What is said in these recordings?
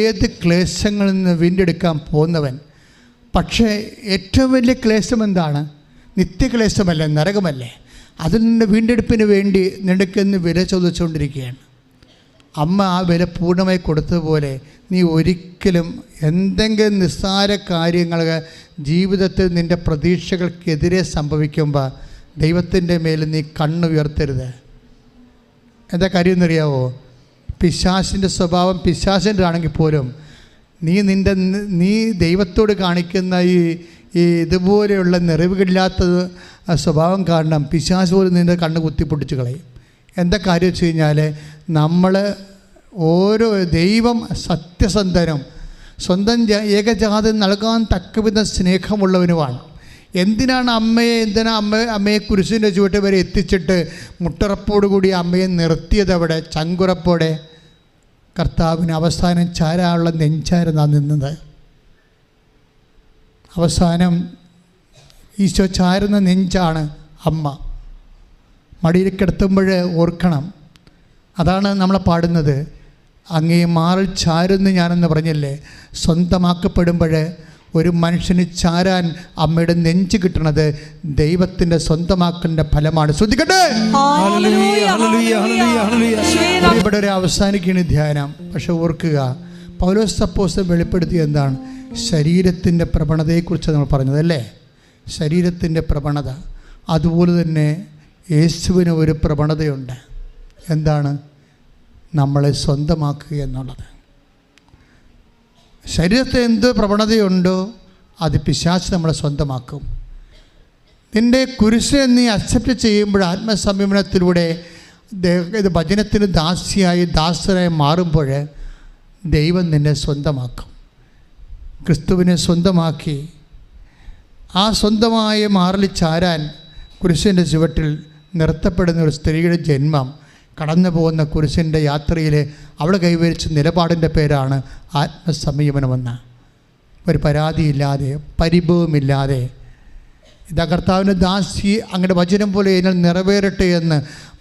ഏത് ക്ലേശങ്ങളിൽ നിന്ന് വീണ്ടെടുക്കാൻ പോകുന്നവൻ. പക്ഷേ ഏറ്റവും വലിയ ക്ലേശം എന്താണ്? നിത്യക്ലേശമല്ലേ, നരകമല്ലേ. അതിൽ നിന്ന് വീണ്ടെടുപ്പിന് വേണ്ടി നിനക്കെന്ന് വില ചോദിച്ചുകൊണ്ടിരിക്കുകയാണ്. അമ്മ ആ വില പൂർണ്ണമായി കൊടുത്തതുപോലെ നീ ഒരിക്കലും എന്തെങ്കിലും നിസ്സാര കാര്യങ്ങൾ ജീവിതത്തിൽ നിൻ്റെ പ്രതീക്ഷകൾക്കെതിരെ സംഭവിക്കുമ്പോൾ ദൈവത്തിൻ്റെ മേൽ നീ കണ്ണുയർത്തരുത്. എന്താ കാര്യം എന്നറിയാവോ? പിശാചിൻ്റെ സ്വഭാവം പിശാചിൻ്റെ ആണെങ്കിൽ പോലും നീ ദൈവത്തോട് കാണിക്കുന്ന ഈ ഇതുപോലെയുള്ള നിറവുകളില്ലാത്ത സ്വഭാവം കാരണം പിശാച് പോലും നിൻ്റെ കണ്ണ് കുത്തിപ്പൊട്ടിച്ച് കളയും. എന്താ കാര്യം വെച്ച് കഴിഞ്ഞാൽ നമ്മൾ ഓരോ ദൈവം സത്യസന്ധനും സ്വന്തം ഏകജാതം നൽകാൻ തക്കവിധ സ്നേഹമുള്ളവനുമാണ്. എന്തിനാണ് അമ്മയെ കുരിശിൻ്റെ ചുവട്ട് വരെ എത്തിച്ചിട്ട് മുട്ടറപ്പോടുകൂടി അമ്മയെ നിർത്തിയത്? അവിടെ ചങ്കുറപ്പോടെ കർത്താവിന് അവസാനം ചാരാനുള്ള നെഞ്ചായിരുന്നാണ് നിന്നത്. അവസാനം ഈശോ ചാരുന്ന നെഞ്ചാണ് അമ്മ. മടിയിൽ കിടത്തുമ്പോൾ ഓർക്കണം, അതാണ് നമ്മളെ പാടുന്നത്. അങ്ങേ മാറിൽ ചാരുന്ന് ഞാനെന്ന് പറഞ്ഞില്ലേ. സ്വന്തമാക്കപ്പെടുമ്പോൾ ഒരു മനുഷ്യന് ചാരാൻ അമ്മയുടെ നെഞ്ച് കിട്ടുന്നത് ദൈവത്തിൻ്റെ സ്വന്തമാക്കലിൻ്റെ ഫലമാണ്. ശ്രദ്ധിക്കട്ടെ. ഇവിടെ ഒരു അവസാനിക്കുകയാണ് ധ്യാനം. പക്ഷെ ഓർക്കുക, പൗലോസ് അപ്പോസ്തലൻ വെളിപ്പെടുത്തിയ എന്താണ്? ശരീരത്തിൻ്റെ പ്രവണതയെക്കുറിച്ച് നമ്മൾ പറഞ്ഞതല്ലേ. ശരീരത്തിൻ്റെ പ്രവണത. അതുപോലെ തന്നെ യേശുവിന് ഒരു പ്രവണതയുണ്ട്. എന്താണ്? നമ്മളെ സ്വന്തമാക്കുക എന്നുള്ളത്. ശരീരത്തെ എന്ത് പ്രവണതയുണ്ടോ അത് പിശാച് നമ്മളെ സ്വന്തമാക്കും. നിൻ്റെ കുരിശിനെ നീ അക്സെപ്റ്റ് ചെയ്യുമ്പോൾ ആത്മസംയമനത്തിലൂടെ ഇത് വചനത്തിന് ദാസരായി മാറുമ്പോൾ ദൈവം നിന്നെ സ്വന്തമാക്കും. ക്രിസ്തുവിനെ സ്വന്തമാക്കി ആ സ്വന്തമായ മാറിൽ ചാരാൻ കുരിശിൻ്റെ ചുവട്ടിൽ നിർത്തപ്പെടുന്ന ഒരു സ്ത്രീയുടെ ജന്മം കടന്നു പോകുന്ന കുരിശിൻ്റെ യാത്രയിൽ അവൾ കൈവരിച്ച നിലപാടിൻ്റെ പേരാണ് ആത്മസംയമനമെന്ന്. ഒരു പരാതിയില്ലാതെ, പരിഭവമില്ലാതെ, ഇതാ കർത്താവിൻ്റെ ദാസി അങ്ങയുടെ വചനം പോലെ എന്നാൽ നിറവേറട്ടെ എന്ന്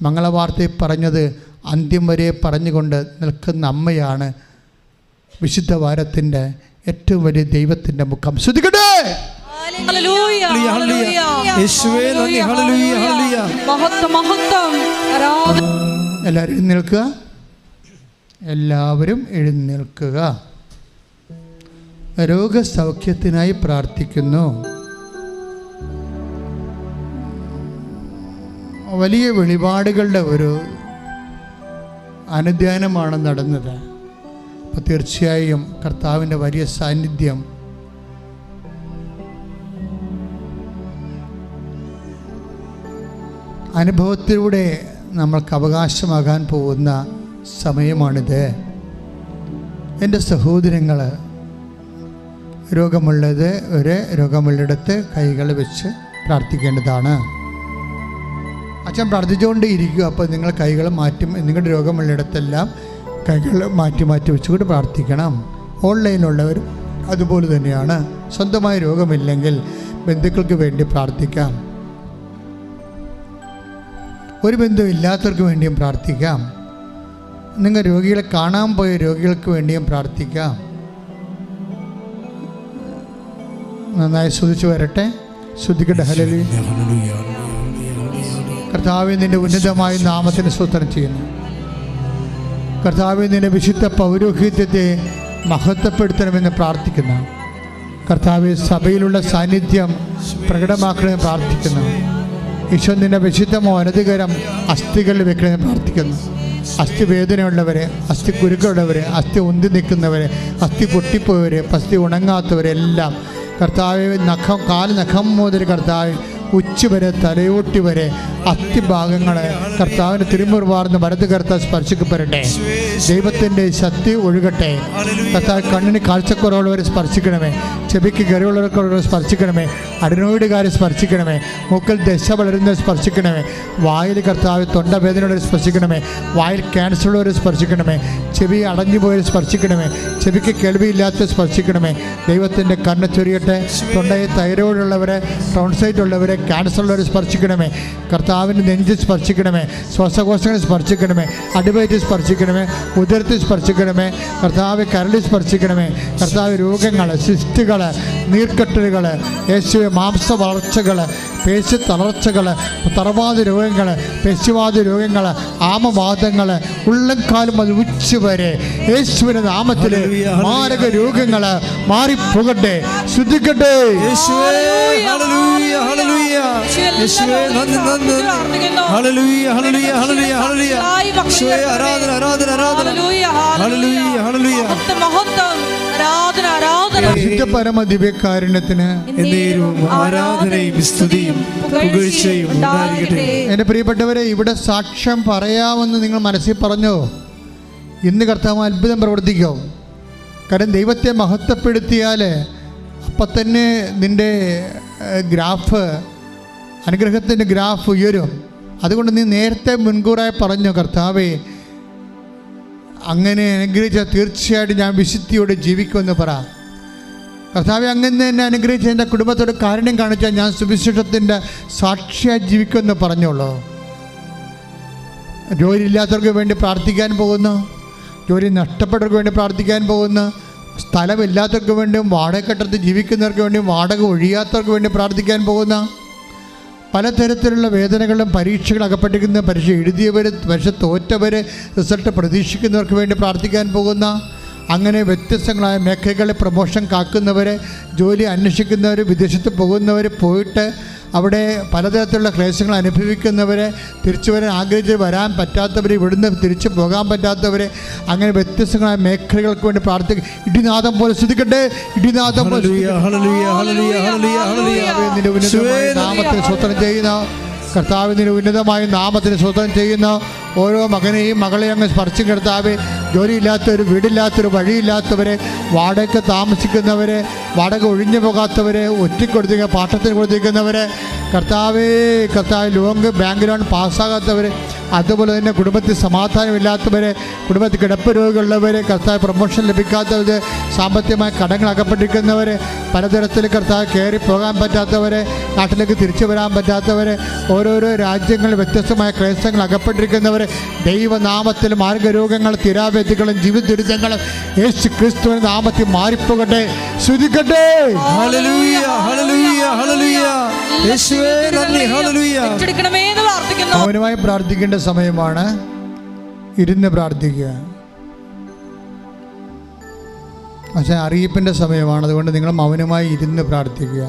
മംഗളവാർത്തയിൽ പറഞ്ഞത് അന്ത്യം വരെ പറഞ്ഞുകൊണ്ട് നിൽക്കുന്ന അമ്മയാണ് വിശുദ്ധ വാരത്തിൻ്റെ ഏറ്റവും വലിയ ദൈവത്തിൻ്റെ മുഖം. ശ്രദ്ധിക്കട്ടെ. എല്ലാവരും എഴുന്നേൽക്കുക. എല്ലാവരും എഴുന്നേൽക്കുക. രോഗസൗഖ്യത്തിനായി പ്രാർത്ഥിക്കുന്നു. വലിയ വെളിപാടുകളുടെ ഒരു അനുധ്യാനമാണ് നടന്നത്. അപ്പോൾ തീർച്ചയായും കർത്താവിൻ്റെ വലിയ സാന്നിധ്യം അനുഭവത്തിലൂടെ നമ്മൾക്ക് അവകാശമാകാൻ പോകുന്ന സമയമാണിത്. എൻ്റെ സഹോദരങ്ങൾ, രോഗമുള്ളിടത്ത് കൈകൾ വെച്ച് പ്രാർത്ഥിക്കേണ്ടതാണ്. അച്ഛൻ പ്രാർത്ഥിച്ചുകൊണ്ട് ഇരിക്കുക. അപ്പോൾ നിങ്ങൾ കൈകൾ മാറ്റി, നിങ്ങളുടെ രോഗമുള്ളിടത്തെല്ലാം കൈകൾ മാറ്റി വെച്ചുകൊണ്ട് പ്രാർത്ഥിക്കണം. ഓൺലൈനിലുള്ളവർ അതുപോലെ തന്നെയാണ്. സ്വന്തമായി രോഗമില്ലെങ്കിൽ ബന്ധുക്കൾക്ക് വേണ്ടി പ്രാർത്ഥിക്കാം. ഒരു ബന്ധവും ഇല്ലാത്തവർക്ക് വേണ്ടിയും പ്രാർത്ഥിക്കാം. നിങ്ങൾ രോഗികളെ കാണാൻ പോയ രോഗികൾക്ക് വേണ്ടിയും പ്രാർത്ഥിക്കാം. നന്നായി ശ്രദ്ധിച്ചു വരട്ടെ. ശ്രദ്ധിക്കട്ടെ. ഹല്ലേലൂയ. കർത്താവേ, നിന്റെ ഉന്നതമായ നാമത്തിന് സ്തോത്രം ചെയ്യുന്നു. കർത്താവേ, നിന്റെ വിശുദ്ധ പൗരോഹിത്യത്തെ മഹത്വപ്പെടുത്തണമെന്ന് പ്രാർത്ഥിക്കുന്നു. കർത്താവേ, സഭയിലുള്ള സാന്നിധ്യം പ്രകടമാക്കണമെന്ന് പ്രാർത്ഥിക്കുന്നു. ഈശോ, നിന്റെ വിശുദ്ധമോ അനധികരം അസ്ഥികളിൽ വെക്കണമെന്ന് പ്രാർത്ഥിക്കുന്നു. അസ്ഥി വേദനയുള്ളവരെ, അസ്ഥി കുരുക്കളുള്ളവരെ, അസ്ഥി ഉന്തി നിൽക്കുന്നവരെ, അസ്ഥി പൊട്ടിപ്പോയവരെ, അസ്ഥി ഉണങ്ങാത്തവരെല്ലാം കർത്താവ് കാല് നഖം മുതൽ കർത്താവ് ഉച്ചവരെ തലയോട്ടി വരെ അസ്ഥിഭാഗങ്ങൾ കർത്താവിൻ്റെ തിരുമുറിവാർന്ന് വലത് കർത്താവ് സ്പർശിക്കപ്പെടട്ടെ. ദൈവത്തിൻ്റെ ശക്തി ഒഴുകട്ടെ. കർത്താവ് കണ്ണിന് കാഴ്ചക്കുറവുള്ളവരെ സ്പർശിക്കണമേ. ചെവിക്ക് കരുവുള്ളവരെ സ്പർശിക്കണമേ. അഡിനോയിഡുകാരെ സ്പർശിക്കണമേ. മൂക്കിൽ ദശ വളരുന്നവരെ സ്പർശിക്കണമേ. വായിൽ കർത്താവ് തൊണ്ടവേദനയുള്ളവരെ സ്പർശിക്കണമേ. വായിൽ ക്യാൻസറുള്ളവരെ സ്പർശിക്കണമേ. ചെവി അടഞ്ഞുപോയവരെ സ്പർശിക്കണമേ. ചെവിക്ക് കേൾവിയില്ലാത്ത സ്പർശിക്കണമേ. ദൈവത്തിൻ്റെ കണ്ണ് ചൊരിയട്ടെ. തൊണ്ടയിൽ തൈറോയിഡുള്ളവരെ, ടോൺസൈറ്റ് ഉള്ളവരെ, ക്യാൻസറുള്ളവർ സ്പർശിക്കണമേ. കർത്താവിൻ്റെ നെഞ്ച് സ്പർശിക്കണമേ, ശ്വാസകോശങ്ങളെ സ്പർശിക്കണമേ, അടിവയറ്റിൽ സ്പർശിക്കണമേ, ഉദരത്തിൽ സ്പർശിക്കണമേ. കർത്താവ് കരളിൽ സ്പർശിക്കണമേ. കർത്താവ് രോഗങ്ങൾ, സിസ്റ്റുകൾ, നീർക്കെട്ടലുകൾ, യേശുവെ മാംസ വളർച്ചകൾ, പേശി തളർച്ചകൾ, തറവാദ രോഗങ്ങൾ, പേശിവാദ രോഗങ്ങൾ, ആമവാദങ്ങൾ, ഉള്ളംകാലം അത് ഉച്ചവരെ യേശുവിൻ്റെ നാമത്തിൽ മാരക രോഗങ്ങൾ മാറിപ്പോകട്ടെ, ശുദ്ധിക്കട്ടെ. പരമ ദിവ്യകാരുണ്യത്തിന് എൻ്റെ പ്രിയപ്പെട്ടവരെ, ഇവിടെ സാക്ഷ്യം പറയാമെന്ന് നിങ്ങൾ മനസ്സിൽ പറഞ്ഞോ? ഇന്ന് കർത്താവ് അത്ഭുതം പ്രവർത്തിക്കും. കാരണം ദൈവത്തെ മഹത്വപ്പെടുത്തിയാൽ അപ്പം തന്നെ നിൻ്റെ ഗ്രാഫ്, അനുഗ്രഹത്തിൻ്റെ ഗ്രാഫ് ഉയരും. അതുകൊണ്ട് നീ നേരത്തെ മുൻകൂറായി പറഞ്ഞു, കർത്താവേ അങ്ങനെ അനുഗ്രഹിച്ചാൽ തീർച്ചയായിട്ടും ഞാൻ വിശുദ്ധിയോടെ ജീവിക്കുമെന്ന് പറ. കർത്താവെ അങ്ങനെ എന്നെ അനുഗ്രഹിച്ച് എൻ്റെ കുടുംബത്തോട് കാരുണ്യം കാണിച്ചാൽ ഞാൻ സുവിശേഷത്തിൻ്റെ സാക്ഷിയായി ജീവിക്കുമെന്ന് പറഞ്ഞോളൂ. ജോലി ഇല്ലാത്തവർക്ക് വേണ്ടി പ്രാർത്ഥിക്കാൻ പോകുന്നു, ജോലി നഷ്ടപ്പെട്ടവർക്ക് വേണ്ടി പ്രാർത്ഥിക്കാൻ പോകുന്നു, സ്ഥലമില്ലാത്തവർക്ക് വേണ്ടിയും വാടകക്കെട്ടത്തിൽ ജീവിക്കുന്നവർക്ക് വേണ്ടിയും വാടക ഒഴിയാത്തവർക്ക് വേണ്ടി പ്രാർത്ഥിക്കാൻ പോകുന്ന, പലതരത്തിലുള്ള വേദനകളും പരീക്ഷകൾ അകപ്പെട്ടിരിക്കുന്ന, പരീക്ഷ എഴുതിയവർ, പരീക്ഷ തോറ്റവർ, റിസൾട്ട് പ്രതീക്ഷിക്കുന്നവർക്ക് വേണ്ടി പ്രാർത്ഥിക്കാൻ പോകുന്ന, അങ്ങനെ വ്യത്യസ്തങ്ങളായ മേഖലകളിൽ പ്രമോഷൻ കാക്കുന്നവർ, ജോലി അന്വേഷിക്കുന്നവർ, വിദേശത്ത് പോകുന്നവർ, പോയിട്ട് അവിടെ പലതരത്തിലുള്ള ക്ലേശങ്ങൾ അനുഭവിക്കുന്നവർ, തിരിച്ചു വരാൻ ആഗ്രഹിച്ച് വരാൻ പറ്റാത്തവർ, ഇവിടുന്ന് തിരിച്ചു പോകാൻ പറ്റാത്തവർ, അങ്ങനെ വ്യത്യസ്തങ്ങളായ മേഖലകൾക്ക് വേണ്ടി പ്രാർത്ഥിക്കും. ഇടിനാദം പോലെ സ്തുതിക്കട്ടെ, ഇടിനാദം പോലെ നാമത്തിന് സ്വതന്ത്രം ചെയ്യുന്ന കർത്താവിൻ്റെ ഉന്നതമായ നാമത്തിന് സ്വതന്ത്രം ചെയ്യുന്ന ഓരോ മകനെയും മകളെയും അങ്ങ് സ്പർശം കർത്താവെ. ജോലിയില്ലാത്തവർ, വീടില്ലാത്തവർ, വഴിയില്ലാത്തവരെ, വാടക താമസിക്കുന്നവരെ, വാടക ഒഴിഞ്ഞു പോകാത്തവരെ, ഒറ്റക്കൊടുത്തിരിക്കുന്ന പാട്ടത്തിന് കൊടുത്തിരിക്കുന്നവരെ, കർത്താവേ ലോൺ ബാങ്ക് ലോൺ പാസ്സാകാത്തവർ, അതുപോലെ തന്നെ കുടുംബത്തിൽ സമാധാനമില്ലാത്തവരെ, കുടുംബത്തിൽ കിടപ്പ് രോഗമുള്ളവർ, കർത്താവ് പ്രൊമോഷൻ ലഭിക്കാത്തവർ, സാമ്പത്തികമായ കടങ്ങൾ അകപ്പെട്ടിരിക്കുന്നവർ, പലതരത്തിൽ കർത്താവ് കയറി പോകാൻ പറ്റാത്തവരെ, നാട്ടിലേക്ക് തിരിച്ചു വരാൻ പറ്റാത്തവരെ, ഓരോരോ രാജ്യങ്ങളിൽ വ്യത്യസ്തമായ ക്ലേശങ്ങൾ അകപ്പെട്ടിരിക്കുന്നവർ, ദൈവനാമത്തിൽ മാർഗരോഗങ്ങൾ, തിരാവേദികളും ജീവിത ദുരിതങ്ങളും യേശു ക്രിസ്തുവിന്റെ നാമത്തിൽ മാറിപ്പോകട്ടെ, ശ്രുതിക്കട്ടെ. മൗനമായി പ്രാർത്ഥിക്കേണ്ട സമയമാണ്. ഇരുന്ന് പ്രാർത്ഥിക്കുക. പക്ഷേ അറിയിപ്പിൻ്റെ സമയമാണ്. അതുകൊണ്ട് നിങ്ങൾ മൗനമായി ഇരുന്ന് പ്രാർത്ഥിക്കുക.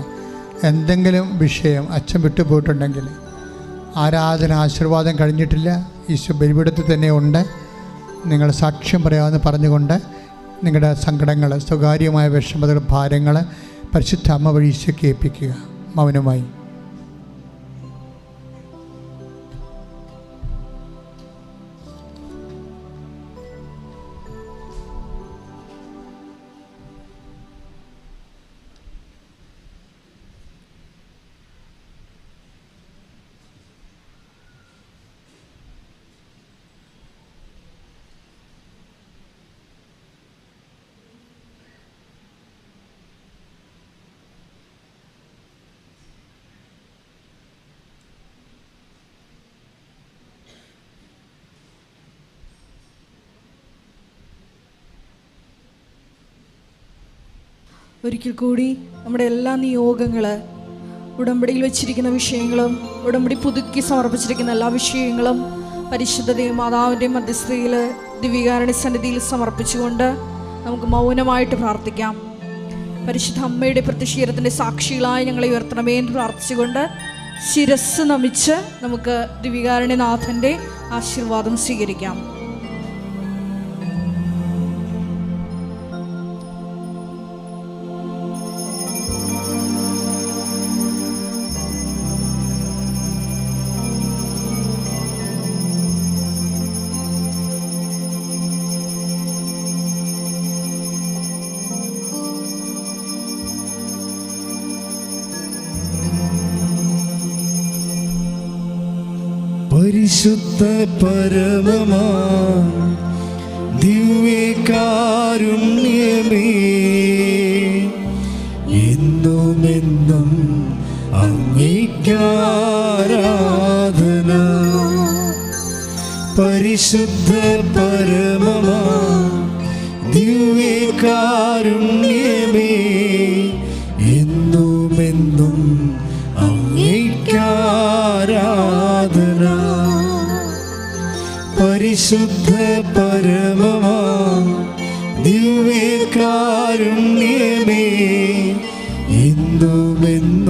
എന്തെങ്കിലും വിഷയം അച്ഛൻ വിട്ടുപോയിട്ടുണ്ടെങ്കിൽ, ആരാധന ആശീർവാദം കഴിഞ്ഞിട്ടില്ല, ഈശോ ബലിപീഠത്തിൽ തന്നെ ഉണ്ട്, നിങ്ങൾ സാക്ഷ്യം പറയാമെന്ന് പറഞ്ഞുകൊണ്ട് നിങ്ങളുടെ സങ്കടങ്ങൾ, സ്വകാര്യമായ വിഷമതകൾ, ഭാരങ്ങൾ പരിശുദ്ധ അമ്മ വഴി ഈശോയ്ക്ക് ഏൽപ്പിക്കുക മൗനമായി. ഒരിക്കൽ കൂടി നമ്മുടെ എല്ലാ നിയോഗങ്ങൾ, ഉടമ്പടിയിൽ വെച്ചിരിക്കുന്ന വിഷയങ്ങളും ഉടമ്പടി പുതുക്കി സമർപ്പിച്ചിരിക്കുന്ന എല്ലാ വിഷയങ്ങളും പരിശുദ്ധതയും മാതാവിൻ്റെയും മധ്യസ്ഥതയിൽ ദിവ്യകാരുണ്യ സന്നിധിയിൽ സമർപ്പിച്ചുകൊണ്ട് നമുക്ക് മൗനമായിട്ട് പ്രാർത്ഥിക്കാം. പരിശുദ്ധ അമ്മയുടെ പ്രത്യക്ഷീകരണത്തിൻ്റെ സാക്ഷികളായി ഞങ്ങളെ ഉയർത്തണമേ എന്ന് പ്രാർത്ഥിച്ചുകൊണ്ട് ശിരസ് നമിച്ച് നമുക്ക് ദിവ്യകാരുണ്യനാഥൻ്റെ ആശീർവാദം സ്വീകരിക്കാം. പരിശുദ്ധ പരമമാ ദിവ്യകാരുണ്യമേ, എന്നുമെന്നും അങ്ങേയ്ക്കാ പരിശുദ്ധ പരമമാ ദിവ്യകാരുണ്യമേ, എന്നുമെന്നും അങ്ങേയ്ക്കാരാധന. പരിശുദ്ധ പരമമാ ദിവ്യകാരുണ്യമേ, എന്നുമെന്നും